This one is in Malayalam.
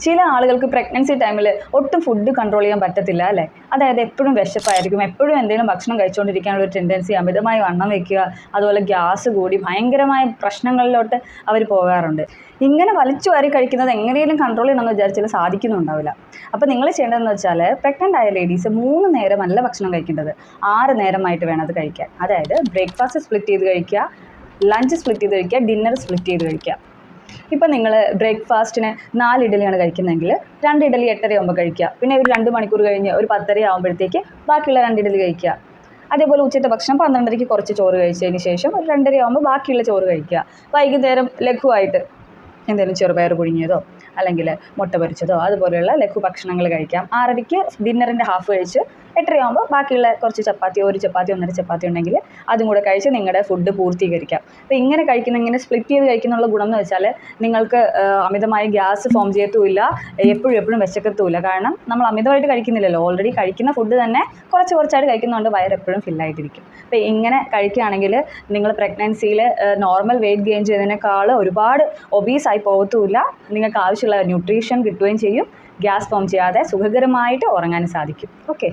ചില ആളുകൾക്ക് പ്രഗ്നൻസി ടൈമിൽ ഒട്ടും ഫുഡ് കൺട്രോൾ ചെയ്യാൻ പറ്റത്തില്ല അല്ലേ? അതായത് എപ്പോഴും വിശപ്പായിരിക്കും, എപ്പോഴും എന്തെങ്കിലും ഭക്ഷണം കഴിച്ചുകൊണ്ടിരിക്കാനുള്ള ഒരു ടെൻഡൻസി, അമിതമായി വണ്ണം വയ്ക്കുക, അതുപോലെ ഗ്യാസ് കൂടി ഭയങ്കരമായ പ്രശ്നങ്ങളിലോട്ട് അവർ പോകാറുണ്ട്. ഇങ്ങനെ വലിച്ചു വാരി കഴിക്കുന്നത് എങ്ങനെയും കൺട്രോൾ ചെയ്യണമെന്ന് വിചാരിച്ചാൽ സാധിക്കുന്നുണ്ടാവില്ല. അപ്പോൾ നിങ്ങൾ ചെയ്യേണ്ടതെന്ന് വെച്ചാൽ പ്രഗ്നൻ്റ് ആയ ലേഡീസ് 3 നേരമല്ല ഭക്ഷണം കഴിക്കേണ്ടത്, 6 നേരമായിട്ട് വേണം അത് കഴിക്കാൻ. അതായത് ബ്രേക്ക്ഫാസ്റ്റ് സ്പ്ലിറ്റ് ചെയ്ത് കഴിക്കുക, ലഞ്ച് സ്പ്ലിറ്റ് ചെയ്ത് കഴിക്കുക, ഡിന്നർ സ്പ്ലിറ്റ് ചെയ്ത് കഴിക്കുക. ഇപ്പം നിങ്ങൾ ബ്രേക്ക്ഫാസ്റ്റിന് 4 ഇഡലിയാണ് കഴിക്കുന്നതെങ്കിൽ 2 ഇഡലി 8:30 ആകുമ്പോൾ കഴിക്കുക. പിന്നെ ഒരു 2 മണിക്കൂർ കഴിഞ്ഞ് ഒരു 10:30 ആകുമ്പോഴത്തേക്ക് ബാക്കിയുള്ള 2 ഇഡലി കഴിക്കുക. അതേപോലെ ഉച്ചത്തെ ഭക്ഷണം 12:30 കുറച്ച് ചോറ് കഴിച്ചതിന് ശേഷം ഒരു 2:30 ആകുമ്പോൾ ബാക്കിയുള്ള ചോറ് കഴിക്കുക. വൈകുന്നേരം ലഘുവായിട്ട് എന്തെങ്കിലും ചെറുപയർ പുഴുങ്ങിയതോ അല്ലെങ്കിൽ മുട്ട പൊരിച്ചതോ അതുപോലെയുള്ള ലഘു ഭക്ഷണങ്ങൾ കഴിക്കാം. 6:30 ഡിന്നറിൻ്റെ ഹാഫ് കഴിച്ച് 8:30 ആകുമ്പോൾ ബാക്കിയുള്ള കുറച്ച് ചപ്പാത്തിയോ, ഒരു ചപ്പാത്തി 1.5 ചപ്പാത്തി ഉണ്ടെങ്കിൽ അതും കൂടെ കഴിച്ച് നിങ്ങളുടെ ഫുഡ് പൂർത്തീകരിക്കാം. അപ്പോൾ ഇങ്ങനെ ഇങ്ങനെ സ്പ്ലിറ്റ് ചെയ്ത് കഴിക്കുന്നുള്ള ഗുണം എന്ന് വെച്ചാൽ നിങ്ങൾക്ക് അമിതമായ ഗ്യാസ് ഫോം ചെയ്യത്തുമില്ല, എപ്പോഴും വിശക്കത്തുമില്ല. കാരണം നമ്മൾ അമിതമായിട്ട് കഴിക്കുന്നില്ലല്ലോ, ഓൾറെഡി കഴിക്കുന്ന ഫുഡ് തന്നെ കുറച്ചായിട്ട് കഴിക്കുന്നതുകൊണ്ട് വയറെപ്പോഴും ഫില്ലായിട്ടിരിക്കും. അപ്പോൾ ഇങ്ങനെ കഴിക്കുകയാണെങ്കിൽ നിങ്ങൾ പ്രഗ്നൻസിയിൽ നോർമൽ വെയിറ്റ് ഗെയിൻ ചെയ്യുന്നതിനേക്കാൾ ഒരുപാട് ഒബീസായി പോകത്തുമില്ല, നിങ്ങൾക്ക് ആവശ്യമുള്ള ന്യൂട്രീഷൻ കിട്ടുകയും ചെയ്യും, ഗ്യാസ് ഫോം ചെയ്യാതെ സുഖകരമായിട്ട് ഉറങ്ങാൻ സാധിക്കും. ഓക്കെ.